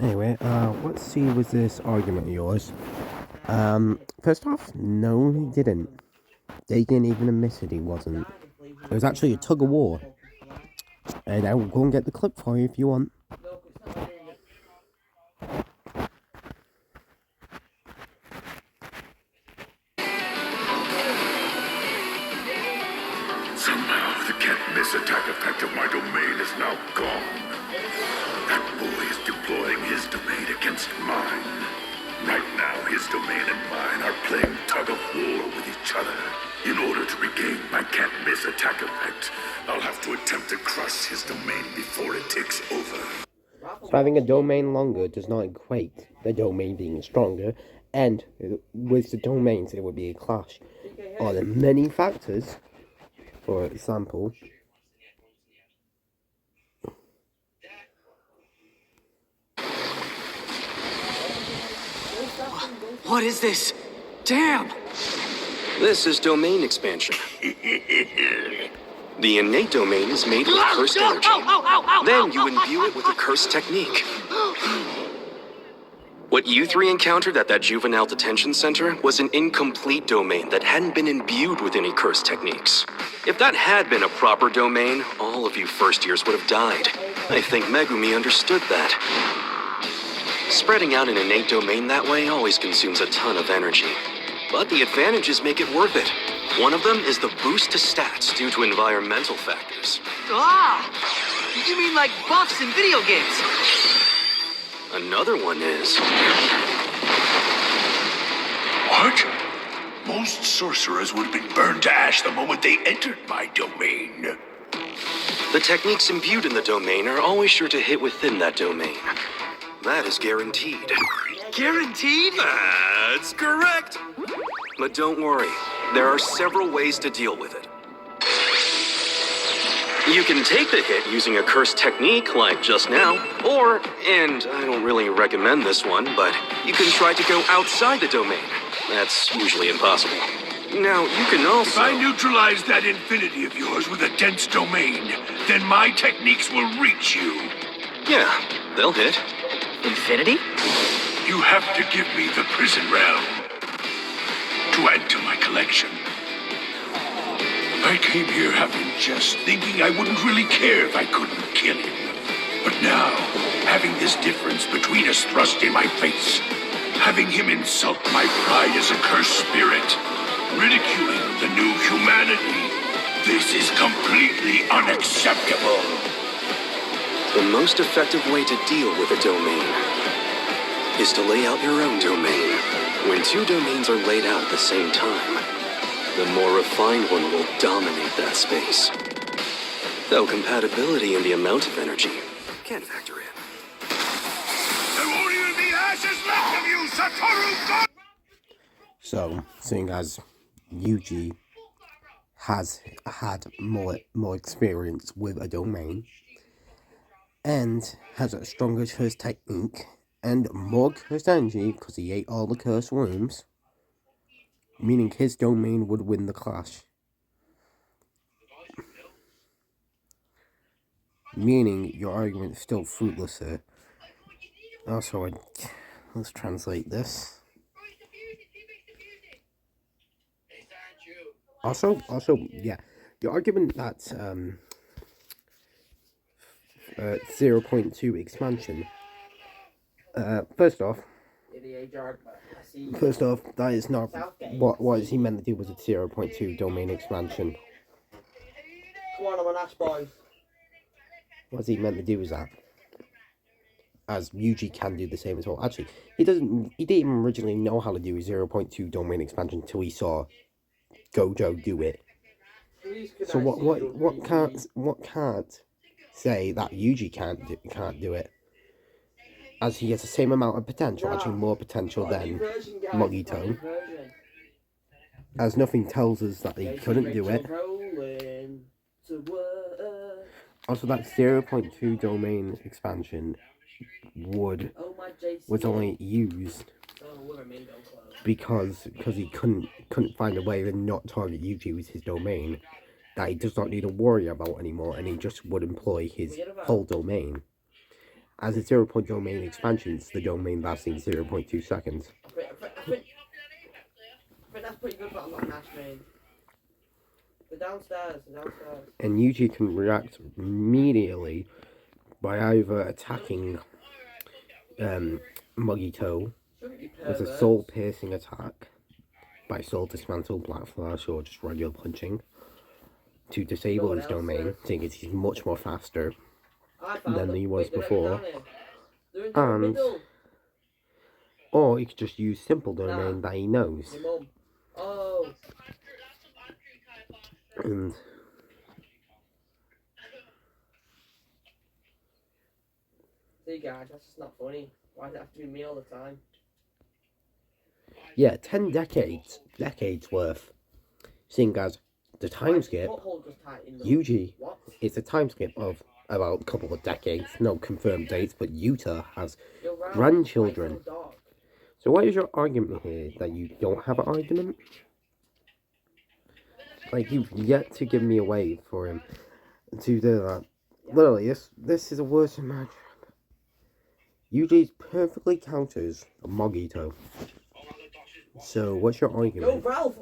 Anyway, let's see with this argument of yours. First off, no, he didn't. They didn't even admit it, he wasn't. It was actually a tug of war. And I will go and get the clip for you if you want. Somehow the can't-miss attack effect of my domain is now gone. That boy is deploying his domain against mine. Right now, his domain and mine are playing tug-of-war with each other. In order to regain my can't-miss attack effect, I'll have to attempt to crush his domain before it takes over. So having a domain longer does not equate the domain being stronger, and with the domains it would be a clash. Are there many factors? For example, what is this? Damn! This is domain expansion. The innate domain is made with cursed energy. Then you imbue it with a cursed technique. What you three encountered at that juvenile detention center was an incomplete domain that hadn't been imbued with any cursed techniques. If that had been a proper domain, all of you first years would have died. I think Megumi understood that. Spreading out an innate domain that way always consumes a ton of energy. But the advantages make it worth it. One of them is the boost to stats due to environmental factors. Ah! You mean like buffs in video games? Another one is... What? Most sorcerers would have been burned to ash the moment they entered my domain. The techniques imbued in the domain are always sure to hit within that domain. That is guaranteed. Guaranteed? That's correct! But don't worry, there are several ways to deal with it. You can take the hit using a cursed technique like just now, or, and I don't really recommend this one, but you can try to go outside the domain. That's usually impossible. Now, you can also... If I neutralize that infinity of yours with a dense domain, then my techniques will reach you. Yeah, they'll hit. Infinity? You have to give me the prison realm to add to my collection. I came here having jest, thinking I wouldn't really care if I couldn't kill him. But now, having this difference between us thrust in my face, having him insult my pride as a cursed spirit, ridiculing the new humanity, this is completely unacceptable. The most effective way to deal with a domain is to lay out your own domain. When two domains are laid out at the same time, the more refined one will dominate that space. Though compatibility and the amount of energy can factor in. There won't even be ashes left of you, Satoru God! so seeing as Yuji has had more experience with a domain and has a stronger curse technique and more cursed energy because he ate all the cursed rooms, meaning his domain would win the clash. Meaning your argument is still fruitless here. Also, let's translate this. Also, yeah, the argument that 0.2 expansion. First off, that is not what is he meant to do with a 0.2 domain expansion. Come on, I'm an ass boy. What's he meant to do with that? As Yuji can do the same as well. Actually, he didn't even originally know how to do a 0.2 domain expansion until he saw Gojo do it. So what can't say that Yuji can't do it? As he has the same amount of potential, actually more potential than Mogito. As nothing tells us that he couldn't do it. Also, that 0.2 domain expansion was only used because he couldn't find a way to not target Yuji with his domain that he does not need to worry about anymore, and he just would employ his whole domain. As a 0-point domain expansions, the domain lasting 0.2 seconds. I think that's pretty good, but I'm not an Ash main. They're downstairs. And Yuji can react immediately by either attacking Mogito Shouldn't be with a perverts. soul-piercing attack by Soul Dismantle, Black Flash, or just regular punching to disable his domain, seeing as he's much more faster I found than them. he was Wait, they're before. down here. They're in the And middle. or he could just use simple domain that he knows. Your mum. Oh. And See guys, that's just not funny. Why does it have to be me all the time? yeah, 10 decades worth. Seeing as the time skip, Butthole just tightened up. Yuji, What? it's a time skip of about a couple of decades, no confirmed dates, but Yuta has You're right. grandchildren. Why so dark? So what is your argument here? That you don't have an argument? Like, you've yet to give me a way for him to do that. Literally, this is a worse match. Yuji perfectly counters Mogito. So what's your Yo, argument? Ralph!